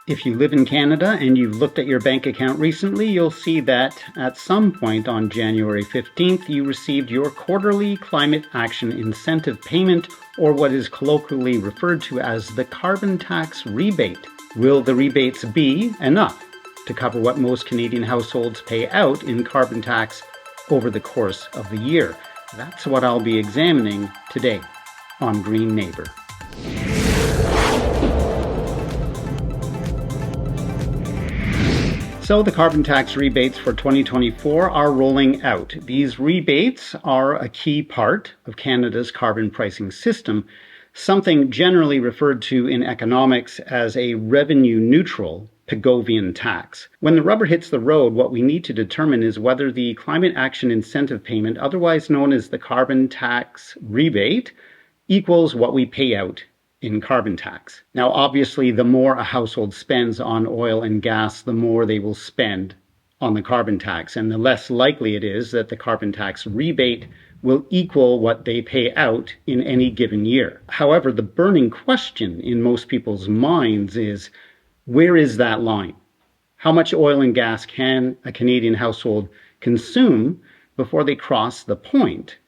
If you live in Canada and you've looked at your bank account recently, you'll see that at some point on January 15th, you received your quarterly climate action incentive payment, or what is colloquially referred to as the carbon tax rebate. Will the rebates be enough to cover what most Canadian households pay out in carbon tax over the course of the year? That's what I'll be examining today on Green Neighbour. So the carbon tax rebates for 2024 are rolling out. These rebates are a key part of Canada's carbon pricing system, something generally referred to in economics as a revenue-neutral Pigovian tax. When the rubber hits the road, what we need to determine is whether the climate action incentive payment, otherwise known as the carbon tax rebate, equals what we pay out in carbon tax. Now, obviously, the more a household spends on oil and gas, the more they will spend on the carbon tax, and the less likely it is that the carbon tax rebate will equal what they pay out in any given year. However, the burning question in most people's minds is, where is that line? How much oil and gas can a Canadian household consume before they cross the point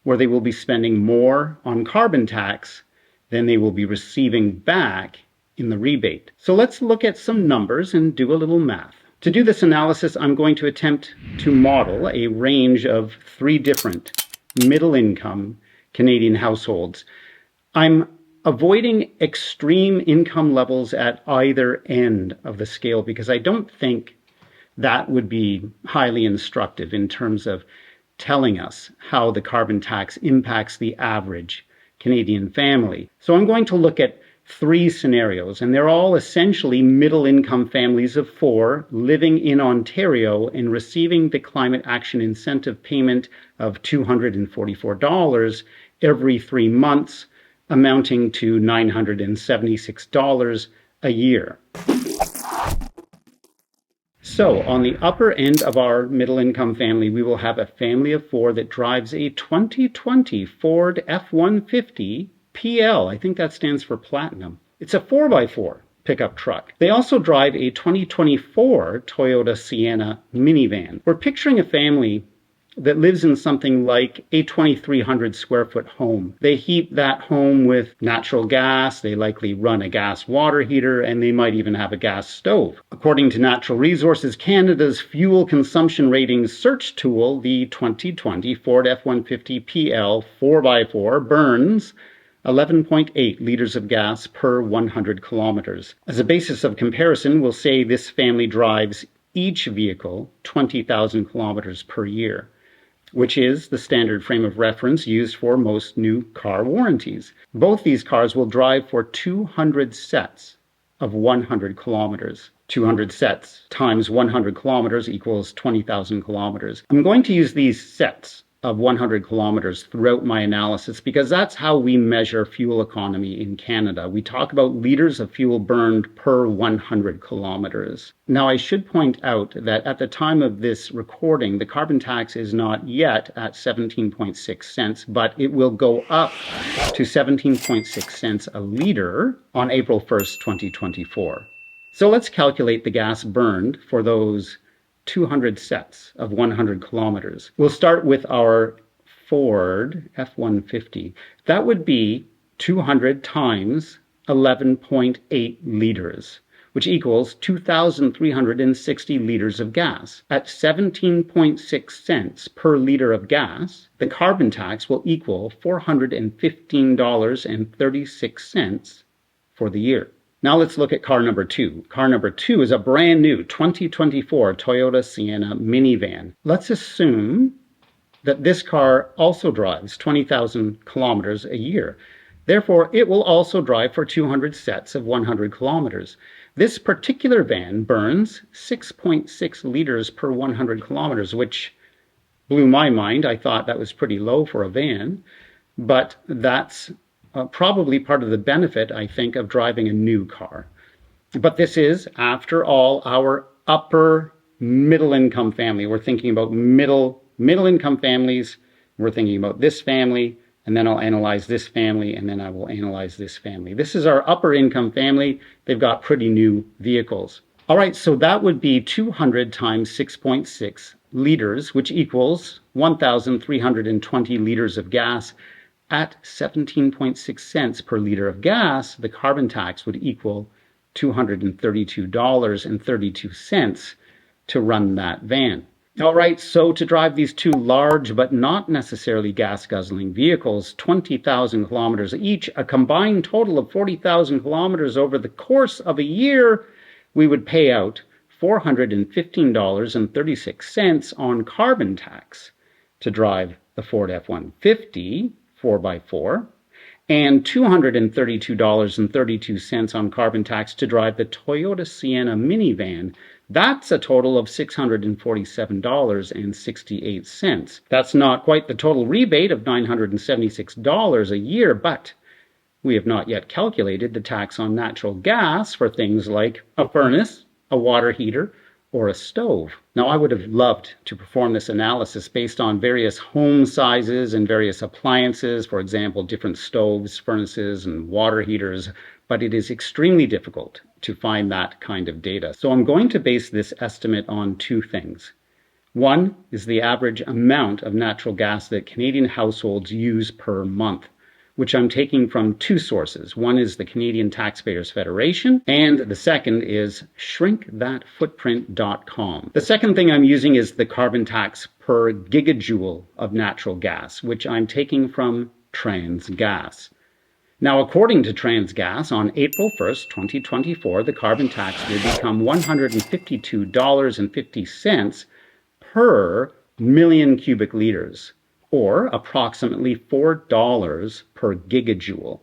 where they will be spending more on carbon tax than they will be receiving back in the rebate? So let's look at some numbers and do a little math. To do this analysis, I'm going to attempt to model a range of 3 different middle-income Canadian households. I'm avoiding extreme income levels at either end of the scale because I don't think that would be highly instructive in terms of telling us how the carbon tax impacts the average Canadian family. So I'm going to look at 3 scenarios, and they're all essentially middle-income families of 4 living in Ontario and receiving the climate action incentive payment of $244 every 3 months, amounting to $976 a year. So on the upper end of our middle-income family, we will have a family of 4 that drives a 2020 Ford F-150 PL. I think that stands for Platinum. It's a 4x4 pickup truck. They also drive a 2024 Toyota Sienna minivan. We're picturing a family that lives in something like a 2,300 square foot home. They heat that home with natural gas, they likely run a gas water heater, and they might even have a gas stove. According to Natural Resources Canada's fuel consumption ratings search tool, the 2020 Ford F-150 PL 4x4 burns 11.8 liters of gas per 100 kilometers. As a basis of comparison, we'll say this family drives each vehicle 20,000 kilometers per year, which is the standard frame of reference used for most new car warranties. Both these cars will drive for 200 sets of 100 kilometers. 200 sets times 100 kilometers equals 20,000 kilometers. I'm going to use these sets of 100 kilometers throughout my analysis because that's how we measure fuel economy in Canada. We talk about liters of fuel burned per 100 kilometers. Now, I should point out that at the time of this recording, the carbon tax is not yet at 17.6 cents, but it will go up to 17.6 cents a liter on April 1st, 2024. So let's calculate the gas burned for those 200 sets of 100 kilometers. We'll start with our Ford F-150. That would be 200 times 11.8 liters, which equals 2,360 liters of gas. At 17.6 cents per liter of gas, the carbon tax will equal $415.36 for the year. Now let's look at car number 2. Car number 2 is a brand new 2024 Toyota Sienna minivan. Let's assume that this car also drives 20,000 kilometers a year. Therefore, it will also drive for 200 sets of 100 kilometers. This particular van burns 6.6 liters per 100 kilometers, which blew my mind. I thought that was pretty low for a van, but that's probably part of the benefit, I think, of driving a new car. But this is, after all, our upper middle-income family. We're thinking about middle-income families. We're thinking about this family and then I'll analyze this family, and then I will analyze this family. This is our upper income family. They've got pretty new vehicles. All right, so that would be 200 times 6.6 liters, which equals 1,320 liters of gas. At 17.6 cents per liter of gas, the carbon tax would equal $232.32 to run that van. All right, so to drive these two large but not necessarily gas-guzzling vehicles, 20,000 kilometers each, a combined total of 40,000 kilometers over the course of a year, we would pay out $415.36 on carbon tax to drive the Ford F-150 4x4, and $232.32 on carbon tax to drive the Toyota Sienna minivan. That's a total of $647.68. That's not quite the total rebate of $976 a year, but we have not yet calculated the tax on natural gas for things like a furnace, a water heater, or a stove. Now, I would have loved to perform this analysis based on various home sizes and various appliances, for example, different stoves, furnaces, and water heaters, but it is extremely difficult to find that kind of data. So I'm going to base this estimate on two things. One is the average amount of natural gas that Canadian households use per month, which I'm taking from two sources. One is the Canadian Taxpayers Federation, and the second is shrinkthatfootprint.com. The second thing I'm using is the carbon tax per gigajoule of natural gas, which I'm taking from Transgas. Now, according to Transgas, on April 1st, 2024, the carbon tax will become $152.50 per million cubic liters, or approximately $4 per gigajoule.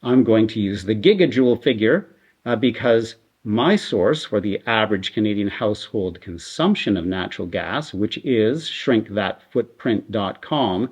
I'm going to use the gigajoule figure because my source for the average Canadian household consumption of natural gas, which is shrinkthatfootprint.com,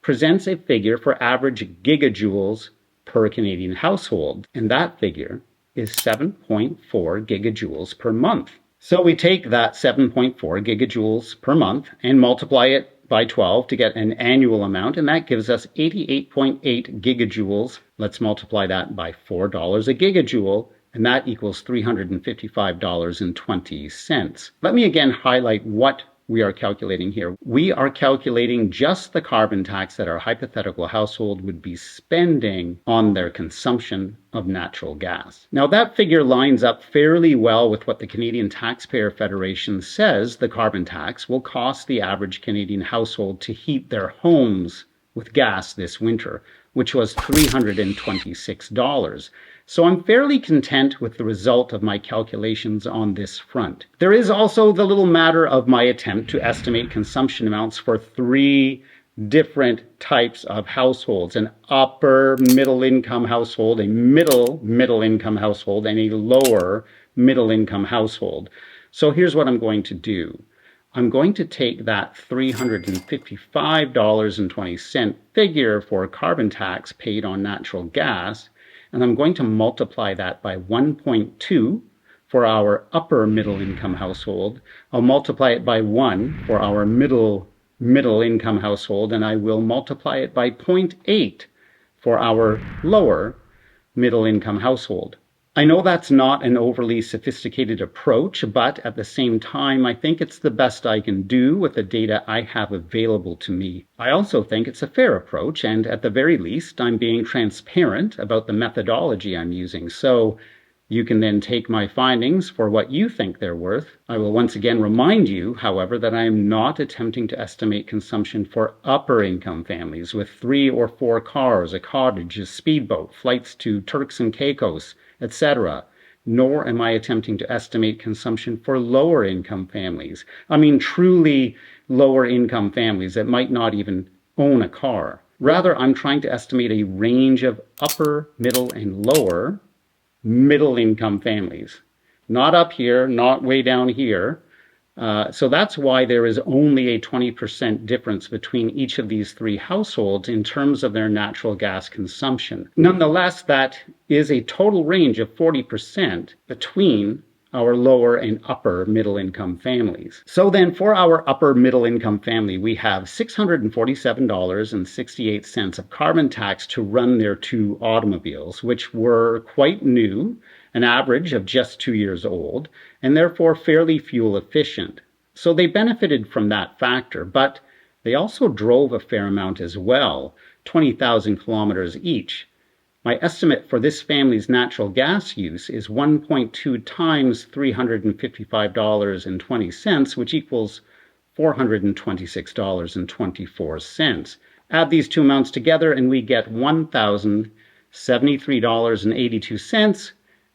presents a figure for average gigajoules per Canadian household, and that figure is 7.4 gigajoules per month. So we take that 7.4 gigajoules per month and multiply it by 12 to get an annual amount, and that gives us 88.8 gigajoules. Let's multiply that by $4 a gigajoule, and that equals $355.20. Let me again highlight what we are calculating here. We are calculating just the carbon tax that our hypothetical household would be spending on their consumption of natural gas. Now, that figure lines up fairly well with what the Canadian Taxpayer Federation says the carbon tax will cost the average Canadian household to heat their homes with gas this winter, which was $326. So I'm fairly content with the result of my calculations on this front. There is also the little matter of my attempt to estimate consumption amounts for three different types of households: an upper middle income household, a middle income household, and a lower middle income household. So here's what I'm going to do. I'm going to take that $355.20 figure for carbon tax paid on natural gas, and I'm going to multiply that by 1.2 for our upper middle income household. I'll multiply it by 1 for our middle income household, and I will multiply it by 0.8 for our lower middle income household. I know that's not an overly sophisticated approach, but at the same time, I think it's the best I can do with the data I have available to me. I also think it's a fair approach, and at the very least, I'm being transparent about the methodology I'm using. So you can then take my findings for what you think they're worth. I will once again remind you, however, that I am not attempting to estimate consumption for upper income families with 3 or 4 cars, a cottage, a speedboat, flights to Turks and Caicos, etc. Nor am I attempting to estimate consumption for lower income families. I mean, truly lower income families that might not even own a car. Rather, I'm trying to estimate a range of upper, middle, and lower middle income families. Not up here, not way down here. So that's why there is only a 20% difference between each of these three households in terms of their natural gas consumption. Nonetheless, that is a total range of 40% between our lower and upper middle income families. So then for our upper middle income family, we have $647.68 of carbon tax to run their 2 automobiles, which were quite new, an average of just 2 years old, and therefore fairly fuel efficient. So they benefited from that factor, but they also drove a fair amount as well, 20,000 kilometers each. My estimate for this family's natural gas use is 1.2 times $355.20, which equals $426.24. Add these two amounts together and we get $1,073.82,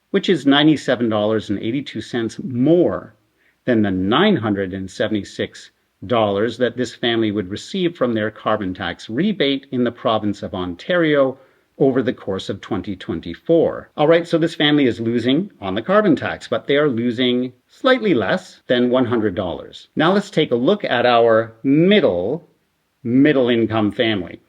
which is $97.82 more than the $976 that this family would receive from their carbon tax rebate in the province of Ontario over the course of 2024. All right, so this family is losing on the carbon tax, but they are losing slightly less than $100. Now let's take a look at our middle income family.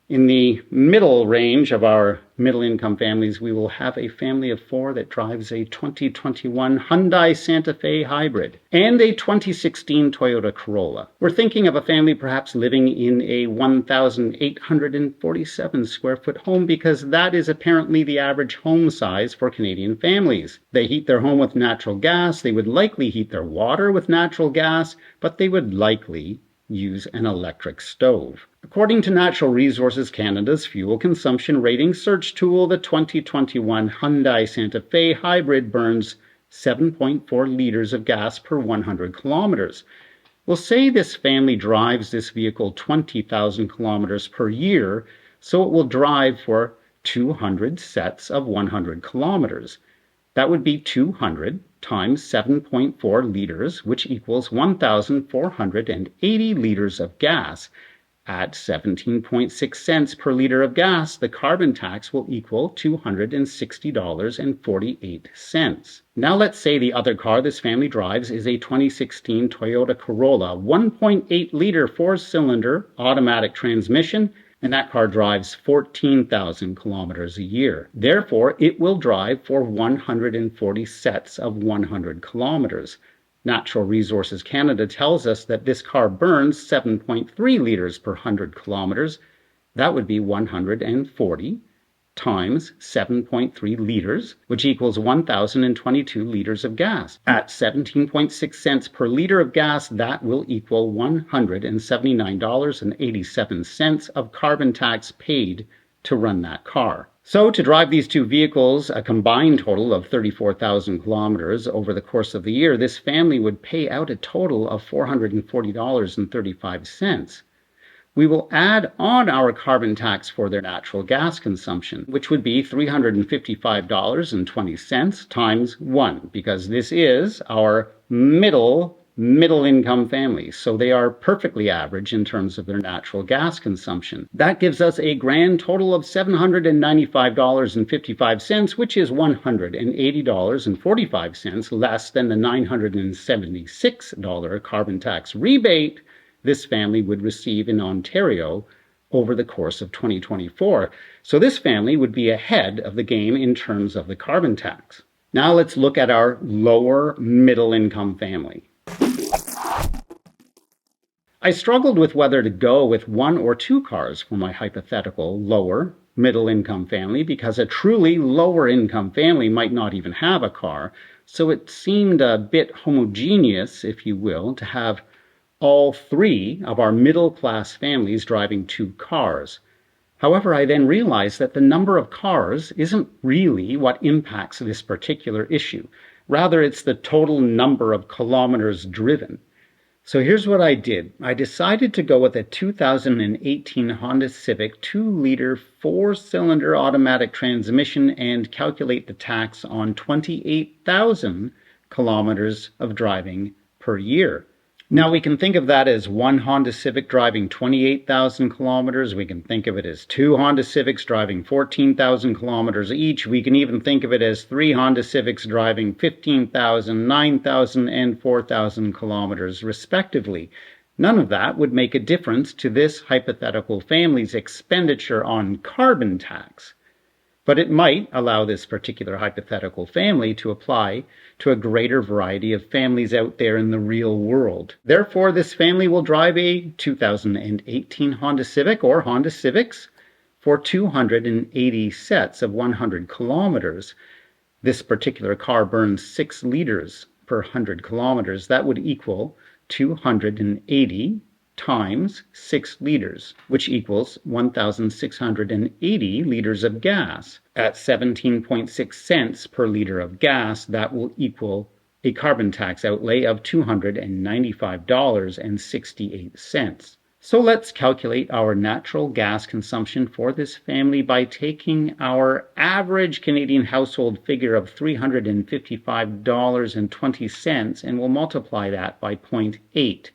In the middle range of our middle income families, we will have a family of 4 that drives a 2021 Hyundai Santa Fe hybrid and a 2016 Toyota Corolla. We're thinking of a family perhaps living in a 1,847 square foot home because that is apparently the average home size for Canadian families. They heat their home with natural gas. They would likely heat their water with natural gas, but they would likely use an electric stove. According to Natural Resources Canada's fuel consumption rating search tool, the 2021 Hyundai Santa Fe hybrid burns 7.4 liters of gas per 100 kilometers. We'll say this family drives this vehicle 20,000 kilometers per year, so it will drive for 200 sets of 100 kilometers. That would be 200 times 7.4 liters, which equals 1,480 liters of gas. At 17.6 cents per liter of gas, the carbon tax will equal $260.48. Now let's say the other car this family drives is a 2016 Toyota Corolla, 1.8 liter 4-cylinder automatic transmission, and that car drives 14,000 kilometers a year. Therefore, it will drive for 140 sets of 100 kilometers. Natural Resources Canada tells us that this car burns 7.3 liters per 100 kilometers. That would be 140 times 7.3 liters, which equals 1,022 liters of gas. At 17.6 cents per liter of gas, that will equal $179.87 of carbon tax paid to run that car. So to drive these two vehicles, a combined total of 34,000 kilometers over the course of the year, this family would pay out a total of $440.35. We will add on our carbon tax for their natural gas consumption, which would be $355.20 times 1, because this is our middle income family. So they are perfectly average in terms of their natural gas consumption. That gives us a grand total of $795.55, which is $180.45 less than the $976 carbon tax rebate this family would receive in Ontario over the course of 2024. So this family would be ahead of the game in terms of the carbon tax. Now let's look at our lower middle income family. I struggled with whether to go with 1 or 2 cars for my hypothetical lower middle income family because a truly lower income family might not even have a car. So it seemed a bit homogeneous, if you will, to have all 3 of our middle-class families driving 2 cars. However, I then realized that the number of cars isn't really what impacts this particular issue. Rather, it's the total number of kilometers driven. So here's what I did. I decided to go with a 2018 Honda Civic 2-liter 4-cylinder automatic transmission and calculate the tax on 28,000 kilometers of driving per year. Now we can think of that as 1 Honda Civic driving 28,000 kilometers. We can think of it as 2 Honda Civics driving 14,000 kilometers each. We can even think of it as 3 Honda Civics driving 15,000, 9,000, and 4,000 kilometers respectively. None of that would make a difference to this hypothetical family's expenditure on carbon tax. But it might allow this particular hypothetical family to apply to a greater variety of families out there in the real world. Therefore, this family will drive a 2018 Honda Civic or Honda Civics for 280 sets of 100 kilometers. This particular car burns 6 liters per 100 kilometers. That would equal 280 times 6 liters, which equals 1,680 liters of gas. At 17.6 cents per liter of gas, that will equal a carbon tax outlay of $295.68. So let's calculate our natural gas consumption for this family by taking our average Canadian household figure of $355.20 and we'll multiply that by 0.8.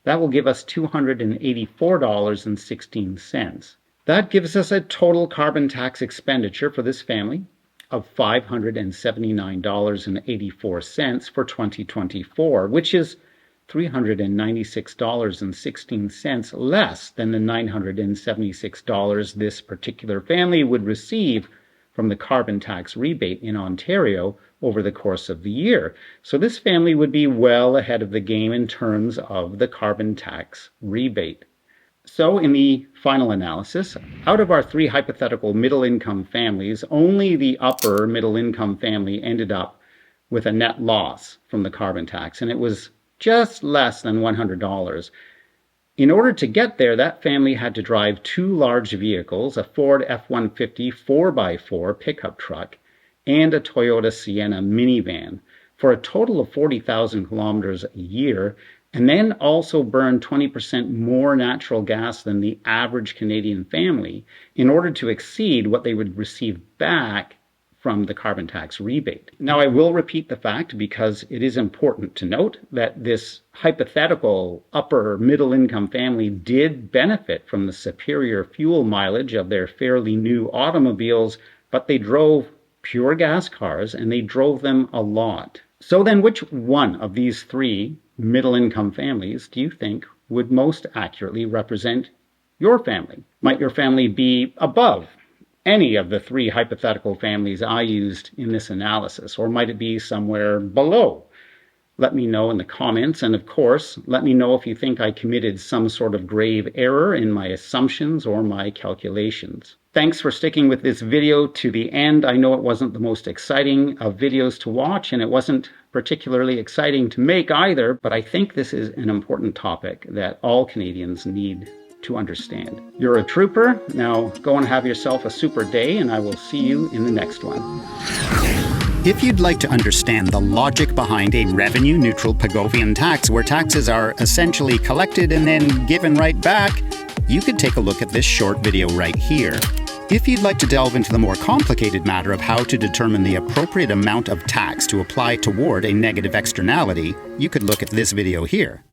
That will give us $284.16. That gives us a total carbon tax expenditure for this family of $579.84 for 2024, which is $396.16 less than the $976 this particular family would receive from the carbon tax rebate in Ontario over the course of the year. So this family would be well ahead of the game in terms of the carbon tax rebate. So in the final analysis, out of our 3 hypothetical middle-income families, only the upper middle-income family ended up with a net loss from the carbon tax, and it was just less than $100. In order to get there, that family had to drive 2 large vehicles, a Ford F-150 4x4 pickup truck and a Toyota Sienna minivan, for a total of 40,000 kilometers a year, and then also burn 20% more natural gas than the average Canadian family in order to exceed what they would receive back from the carbon tax rebate. Now, I will repeat the fact because it is important to note that this hypothetical upper middle income family did benefit from the superior fuel mileage of their fairly new automobiles, but they drove pure gas cars and they drove them a lot. So then which one of these 3 middle income families do you think would most accurately represent your family? Might your family be above any of the 3 hypothetical families I used in this analysis, or might it be somewhere below? Let me know in the comments, and of course, let me know if you think I committed some sort of grave error in my assumptions or my calculations. Thanks for sticking with this video to the end. I know it wasn't the most exciting of videos to watch, and it wasn't particularly exciting to make either, but I think this is an important topic that all Canadians need to understand. You're a trooper. Now go and have yourself a super day, and I will see you in the next one. If you'd like to understand the logic behind a revenue-neutral Pigovian tax where taxes are essentially collected and then given right back, you could take a look at this short video right here. If you'd like to delve into the more complicated matter of how to determine the appropriate amount of tax to apply toward a negative externality, you could look at this video here.